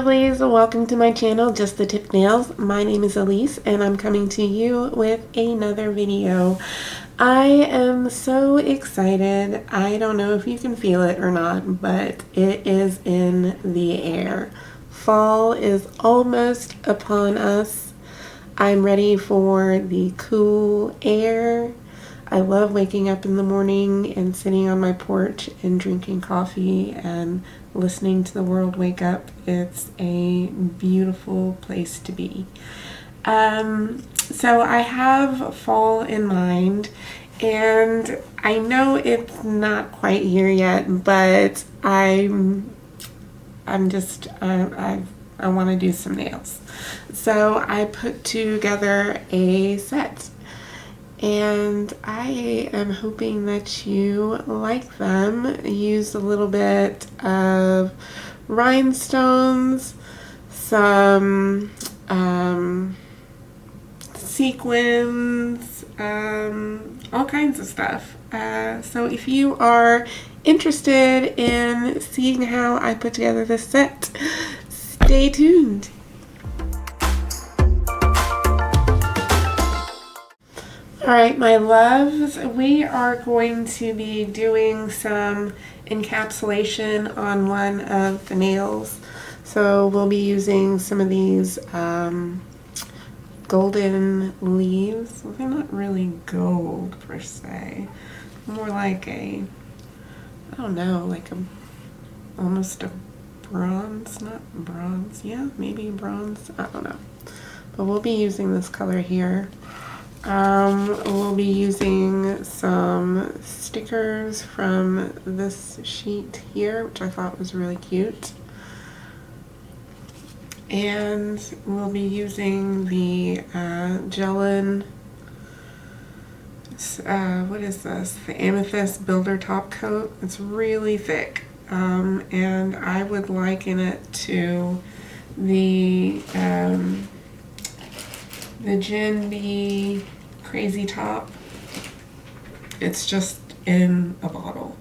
lovelies, welcome to my channel, Just the Tip Nails. My name is Elise and I'm coming to you with another video. I am so excited. I don't know if you can feel it or not, but it is in the air. Fall is almost upon us. I'm ready for the cool air. I love waking up in the morning and sitting on my porch and drinking coffee and listening to the world wake up. It's a beautiful place to be. So I have fall in mind, and I know it's not quite here yet, but I want to do some nails. So I put together a set, and I am hoping that you like them. Use a little bit of rhinestones, some sequins, all kinds of stuff. So if you are interested in seeing how I put together this set, stay tuned. Alright, my loves, we are going to be doing some encapsulation on one of the nails. So we'll be using some of these golden leaves. Well, they're not really gold per se. More like I don't know, like almost a bronze, not bronze, yeah, maybe bronze, I don't know. But we'll be using this color here. We'll be using some stickers from this sheet here, which I thought was really cute. And we'll be using the Gelin, what is this? The Amethyst Builder Top Coat. It's really thick. And I would liken it to the Gin Bee Crazy Top. It's just in a bottle.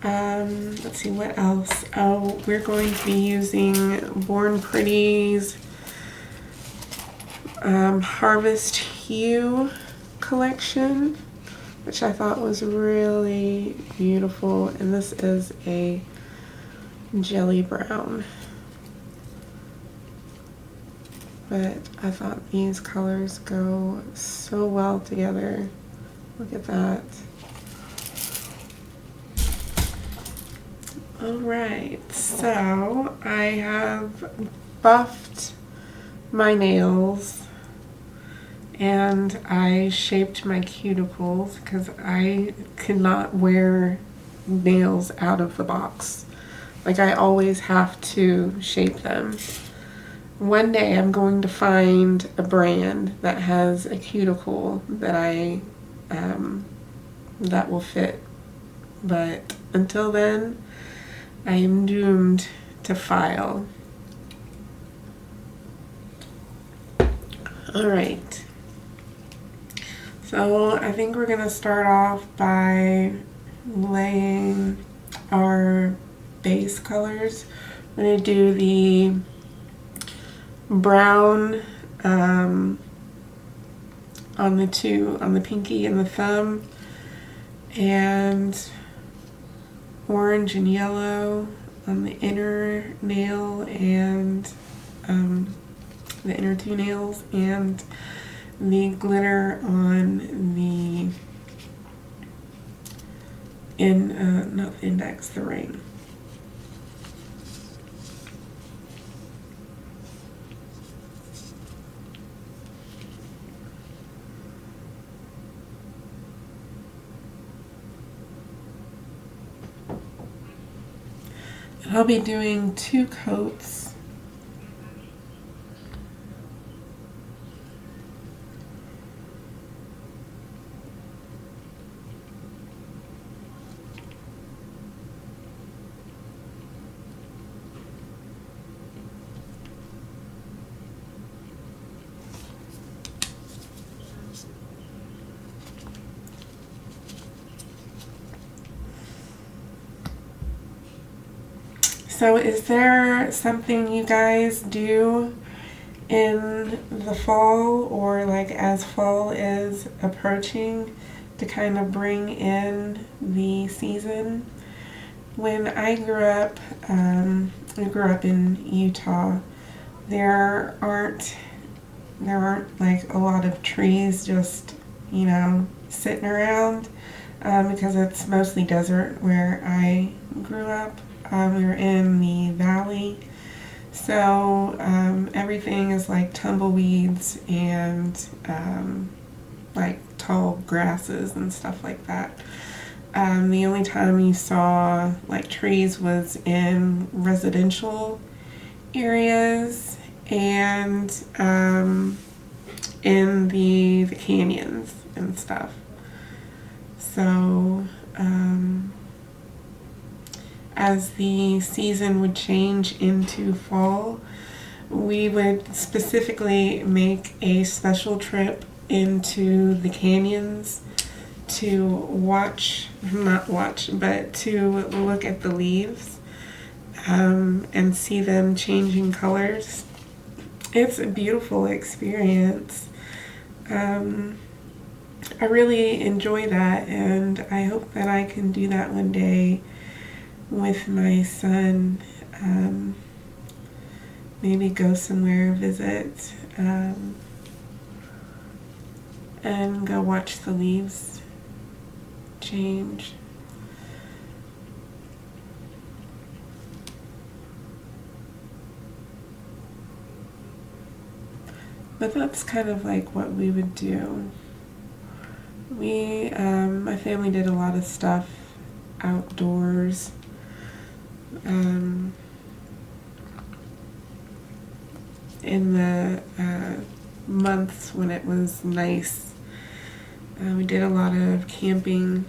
Let's see what else. Oh, we're going to be using Born Pretty's Harvest Hue collection, which I thought was really beautiful. And this is a jelly brown. But I thought these colors go so well together. Look at that. Alright, so I have buffed my nails and I shaped my cuticles because I cannot wear nails out of the box. Like, I always have to shape them. One day I'm going to find a brand that has a cuticle that that will fit, but until then I am doomed to file. Alright, so I think we're gonna start off by laying our base colors. I'm gonna do the brown on the pinky and the thumb, and orange and yellow on the inner nail and the inner two nails, and the glitter on the not the index, the ring. I'll be doing 2 coats. So is there something you guys do in the fall, or like as fall is approaching, to kind of bring in the season? When I grew up in Utah. There aren't like a lot of trees just, sitting around, because it's mostly desert where I grew up. We were in the valley, so everything is like tumbleweeds and like tall grasses and stuff like that. The only time you saw like trees was in residential areas and in the canyons and stuff. So as the season would change into fall, we would specifically make a special trip into the canyons to not watch, but to look at the leaves and see them changing colors. It's a beautiful experience. I really enjoy that, and I hope that I can do that one day with my son. Maybe go somewhere, visit, and go watch the leaves change. But that's kind of like what we would do. My family did a lot of stuff outdoors. In the months when it was nice, we did a lot of camping.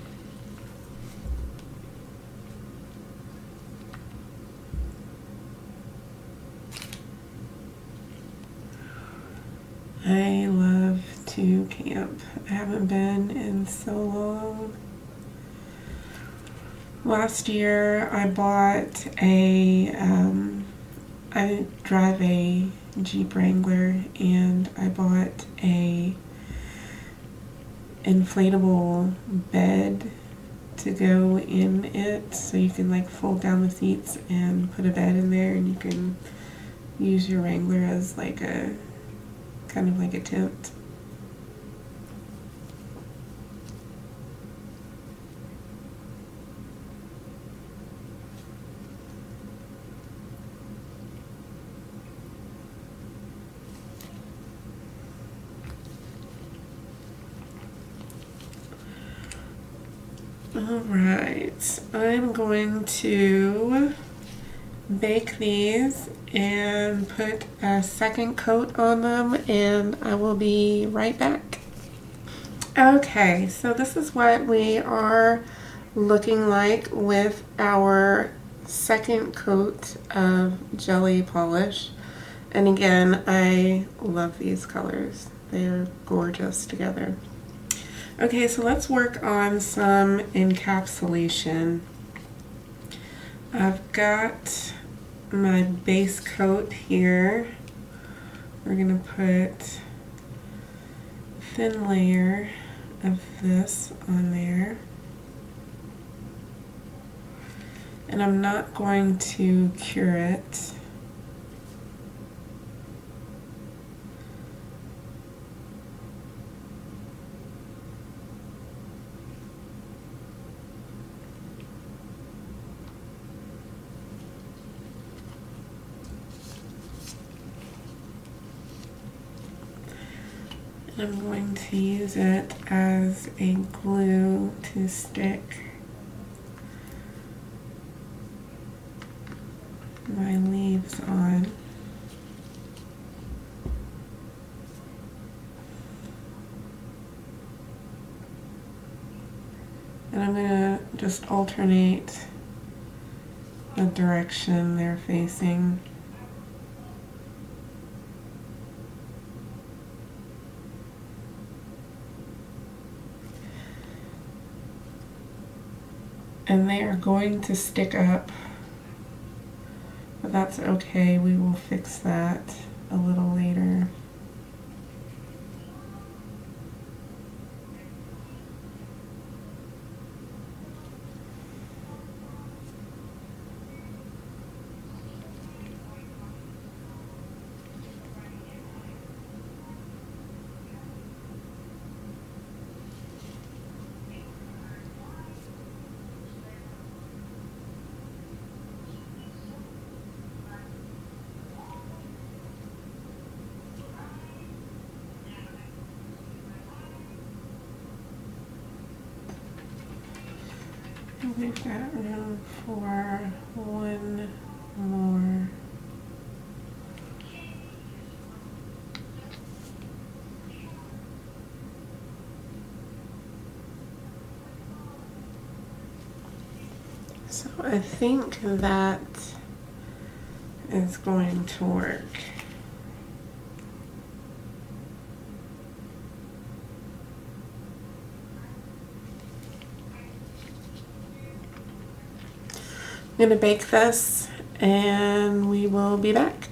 I love to camp. I haven't been in so long. Last year I bought I drive a Jeep Wrangler, and I bought a inflatable bed to go in it, so you can like fold down the seats and put a bed in there, and you can use your Wrangler as like a kind of like a tent. Alright, I'm going to bake these and put a second coat on them, and I will be right back. Okay, so this is what we are looking like with our second coat of jelly polish. And again, I love these colors. They're gorgeous together. Okay, so let's work on some encapsulation. I've got my base coat here. We're gonna put a thin layer of this on there. And I'm not going to cure it. I'm going to use it as a glue to stick my leaves on. And I'm going to just alternate the direction they're facing. And they are going to stick up but that's okay. We will fix that a little later. We've got room for one more. So I think that is going to work. I'm going to bake this and we will be back.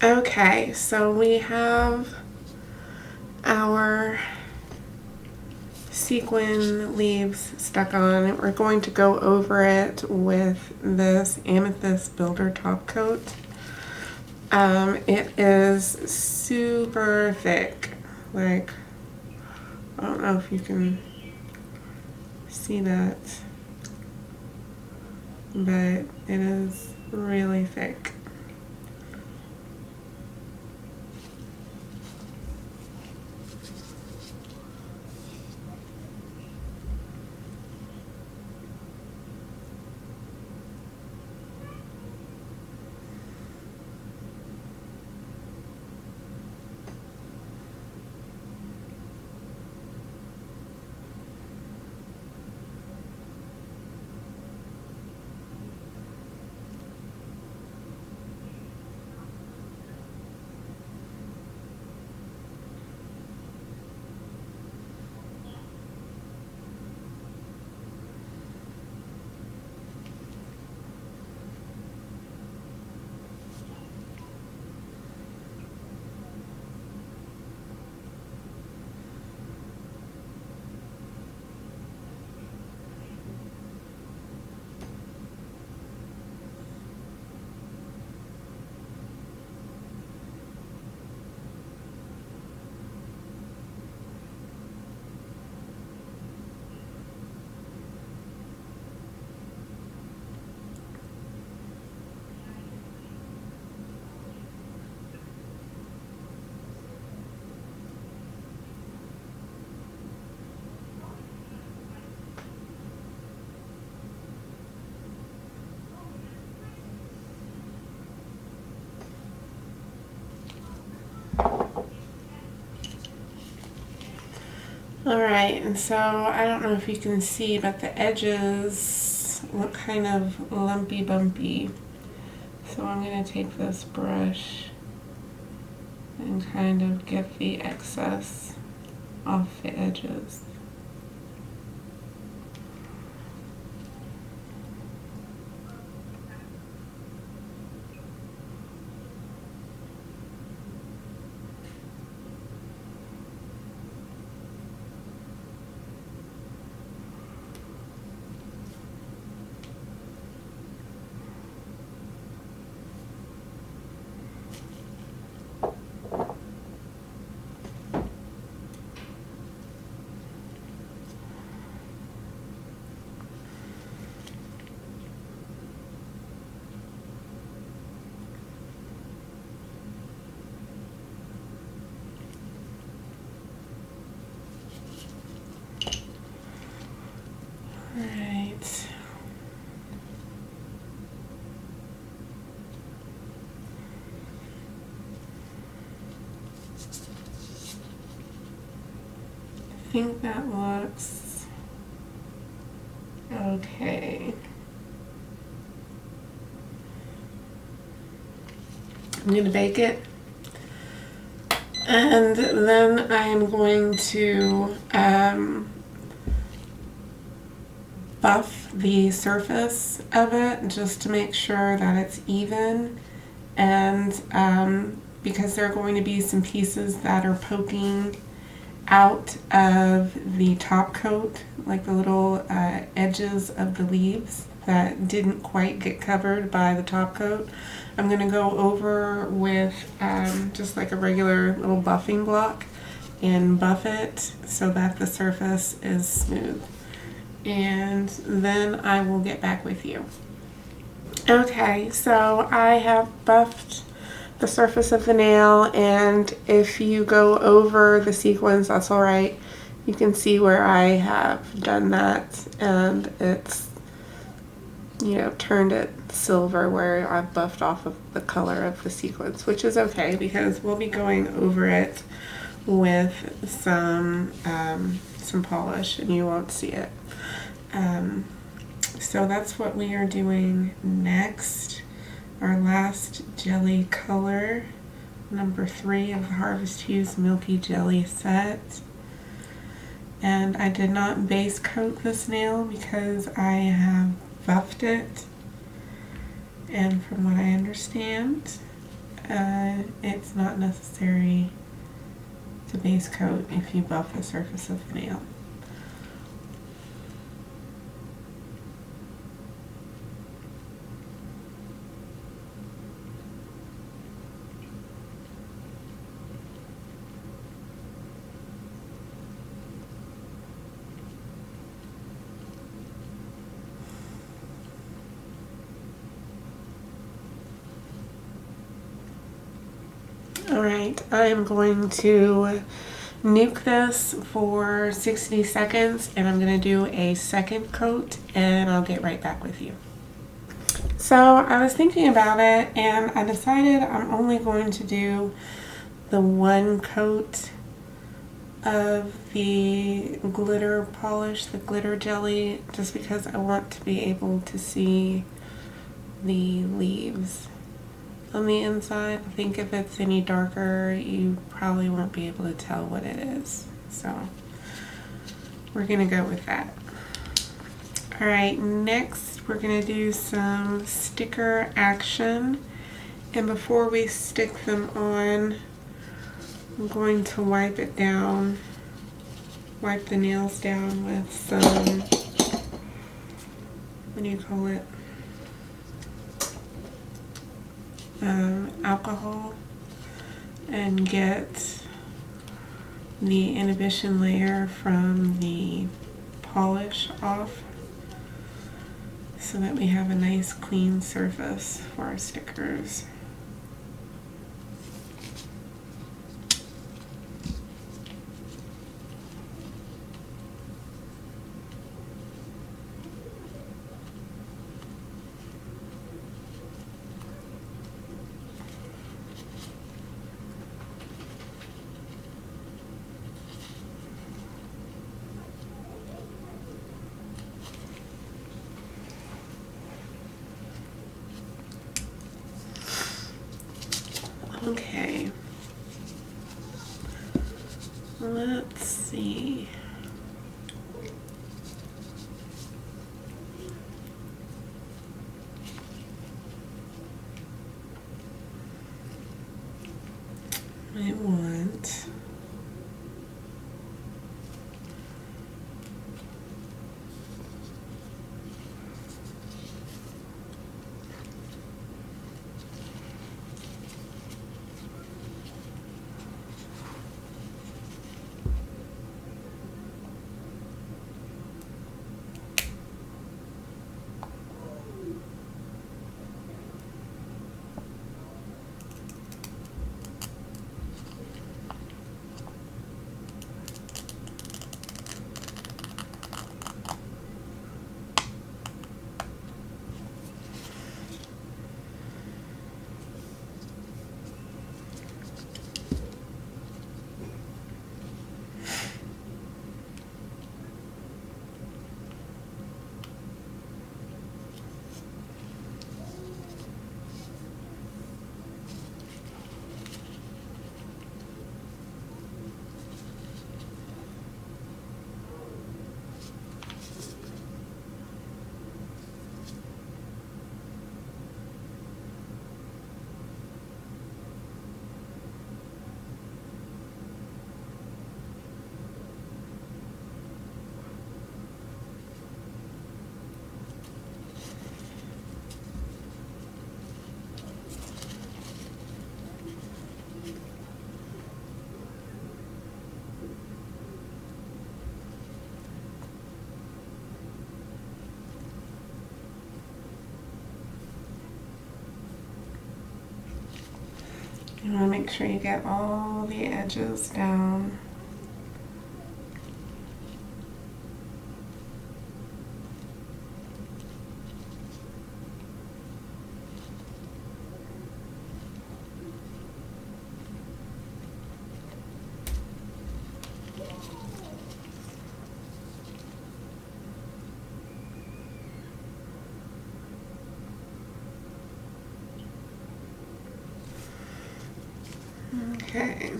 Okay, so we have our sequin leaves stuck on. We're going to go over it with this amethyst builder top coat. It is super thick. Like, I don't know if you can see that, but it is really thick. Alright, and so I don't know if you can see, but the edges look kind of lumpy bumpy. So I'm going to take this brush and kind of get the excess off the edges. Alright. I think that looks okay. I'm going to bake it, and then I'm going to buff the surface of it just to make sure that it's even, and because there are going to be some pieces that are poking out of the top coat, like the little edges of the leaves that didn't quite get covered by the top coat. I'm going to go over with just like a regular little buffing block and buff it so that the surface is smooth. And then I will get back with you. Okay, so I have buffed the surface of the nail, and if you go over the sequins, that's all right. You can see where I have done that, and it's, you know, turned it silver where I've buffed off of the color of the sequins, which is okay because we'll be going over it with some polish and you won't see it. So that's what we are doing next. Our last jelly color, number 3 of the Harvest Hues Milky Jelly set. And I did not base coat this nail because I have buffed it. And from what I understand, it's not necessary to base coat if you buff the surface of the nail. Alright, I'm going to nuke this for 60 seconds and I'm going to do a second coat and I'll get right back with you. So I was thinking about it and I decided I'm only going to do the one coat of the glitter polish, the glitter jelly, just because I want to be able to see the leaves on the inside. I think if it's any darker, you probably won't be able to tell what it is. So we're gonna go with that. All right, next we're gonna do some sticker action. And before we stick them on, I'm going to wipe it down, wipe the nails down with some, what do you call it? Alcohol, and get the inhibition layer from the polish off so that we have a nice clean surface for our stickers. Okay, let's see. I want You want to make sure you get all the edges down. Okay,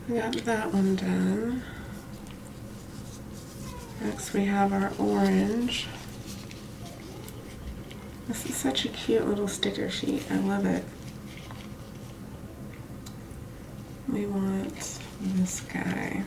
we got that one done. Next we have our orange. This is such a cute little sticker sheet. I love it. We want this guy.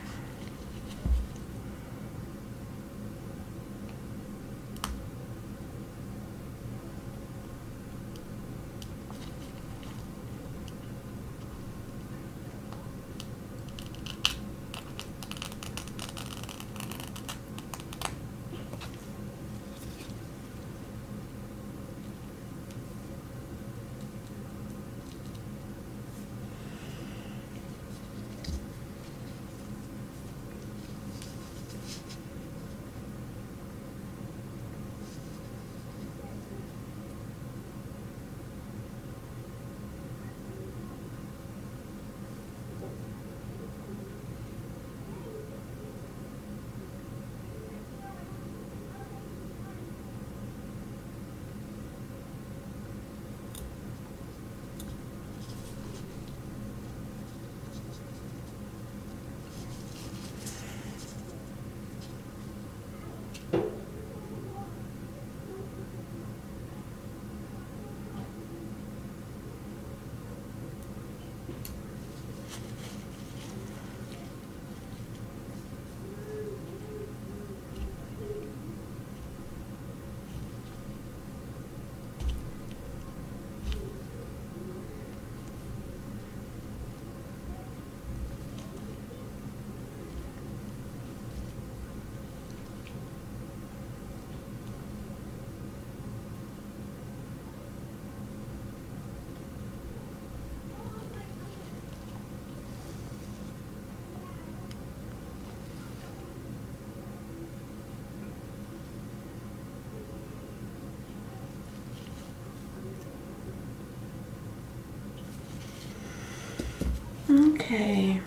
Okay.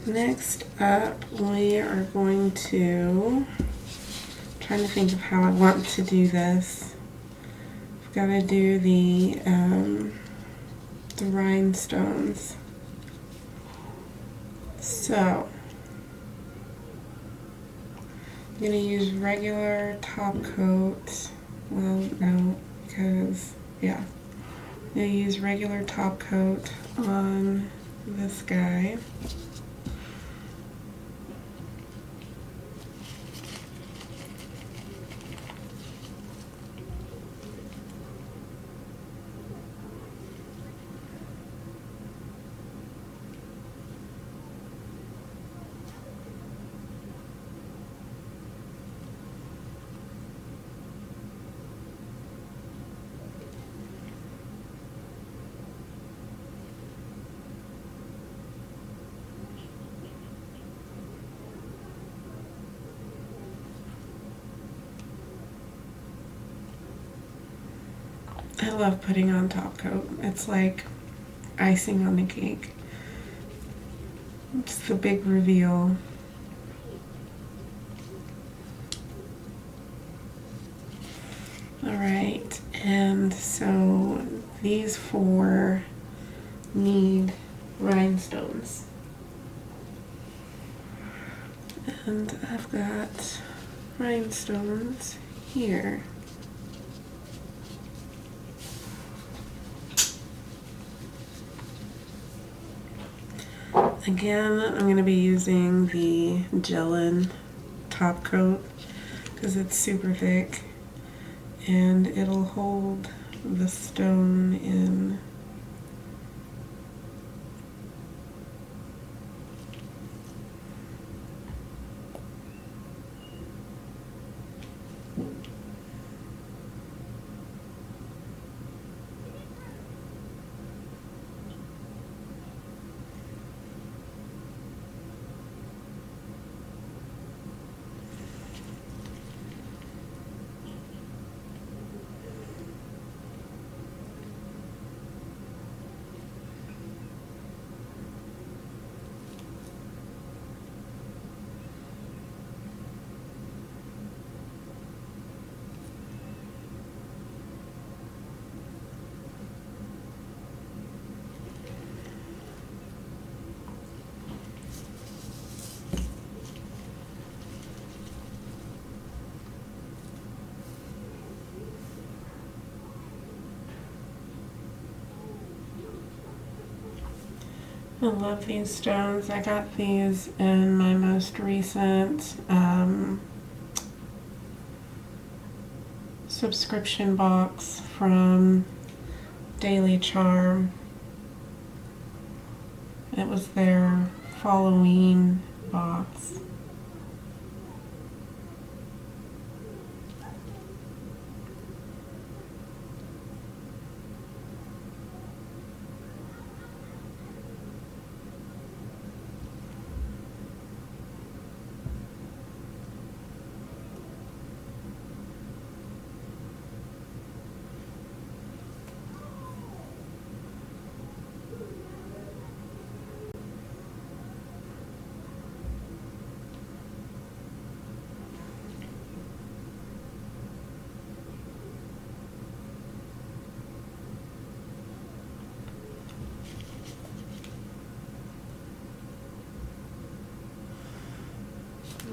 Next up, we are going to, trying to think of how I want to do this. I've got to do the rhinestones. So, I'm going to use regular top coat. Well, no, because, yeah. I'm going to use regular top coat on this guy. I love putting on top coat. It's like icing on the cake. It's the big reveal. Alright, and so these four need rhinestones. And I've got rhinestones here. Again, I'm going to be using the gel-in top coat because it's super thick and it'll hold the stone in. I love these stones. I got these in my most recent subscription box from Daily Charm. It was their Halloween box.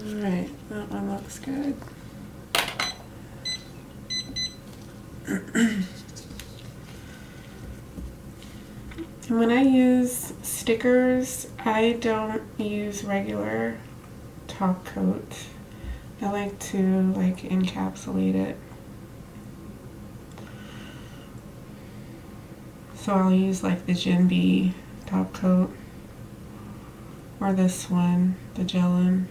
Alright, that one looks good. And when I use stickers, I don't use regular top coat. I like to encapsulate it. So I'll use like the Gin B top coat or this one, the Gellin.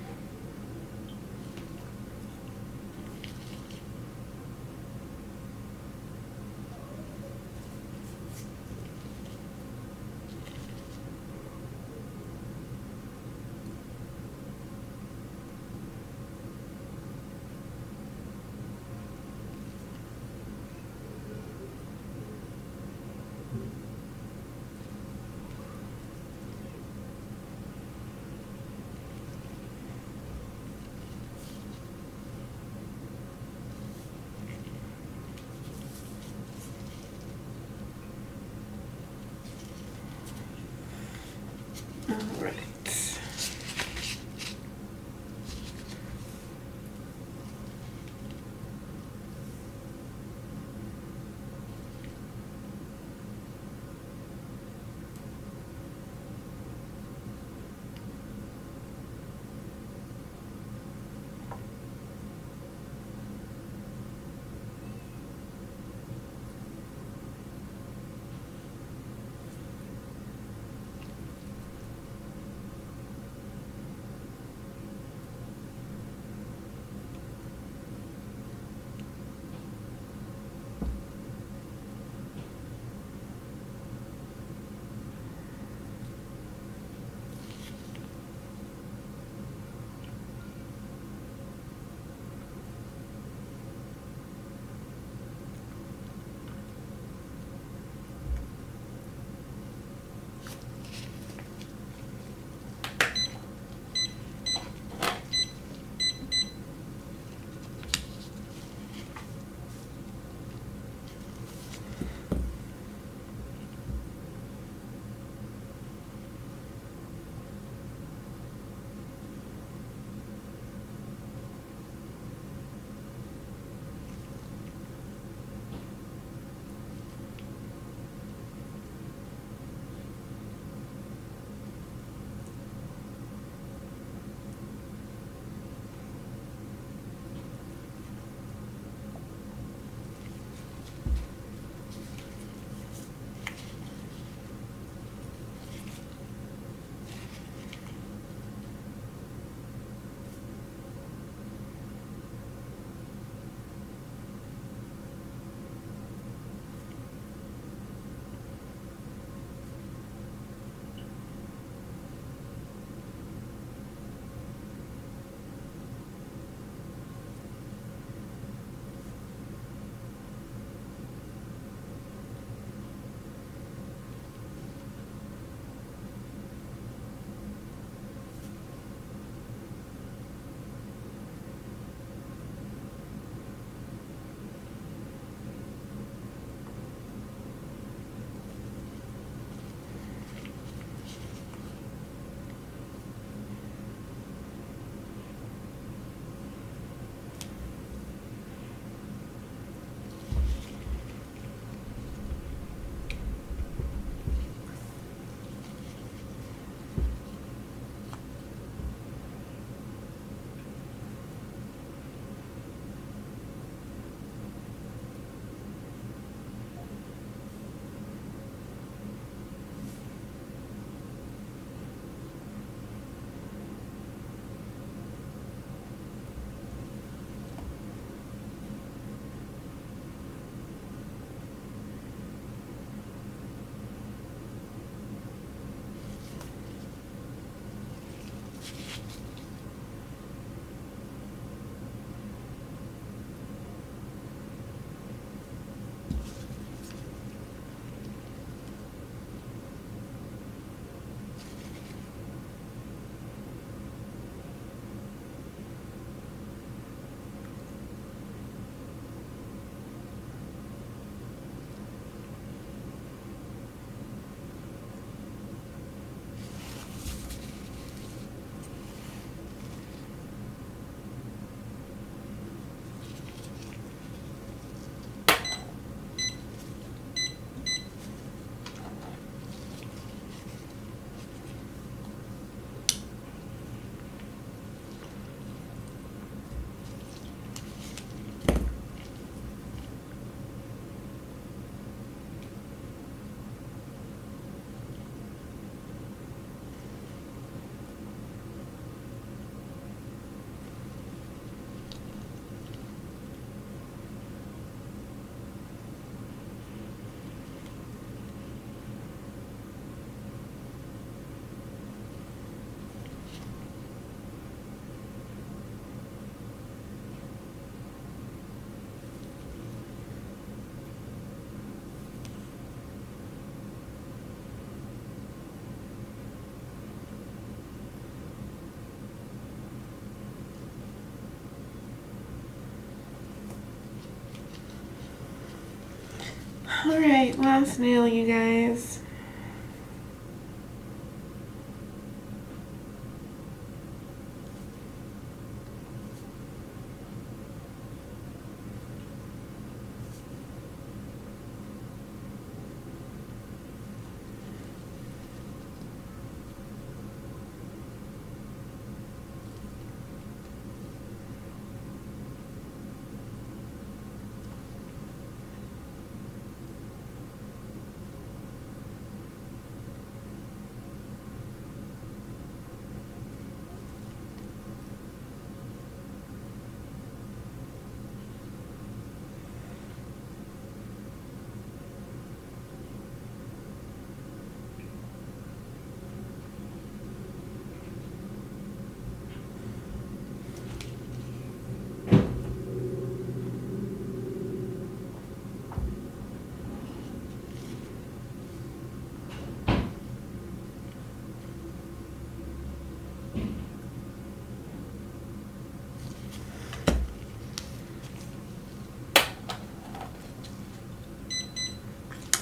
Alright, last nail, you guys.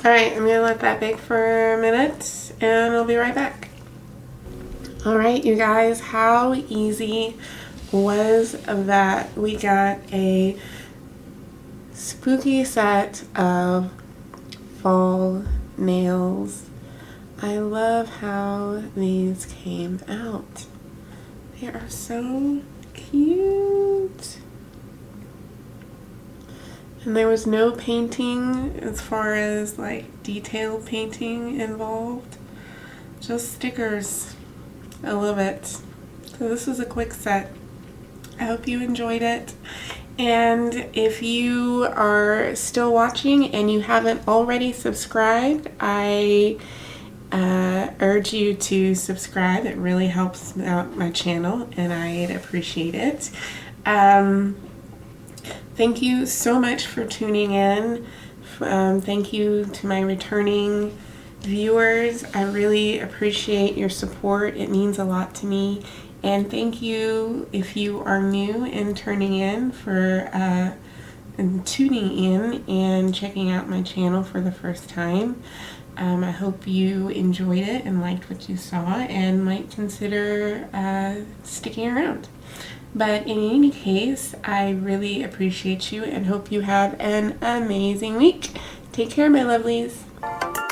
Alright, I'm gonna let that bake for a minute and I'll be right back. Alright, you guys, how easy was that? We got a spooky set of fall nails. I love how these came out. They are so cute. And there was no painting as far as like detail painting involved. Just stickers. I love it. So this was a quick set. I hope you enjoyed it. And if you are still watching and you haven't already subscribed, I urge you to subscribe. It really helps out my channel and I'd appreciate it. Thank you so much for tuning in. Thank you to my returning viewers. I really appreciate your support. It means a lot to me. And thank you if you are new and turning in for and tuning in and checking out my channel for the first time. I hope you enjoyed it and liked what you saw and might consider sticking around. But in any case, I really appreciate you and hope you have an amazing week. Take care, my lovelies.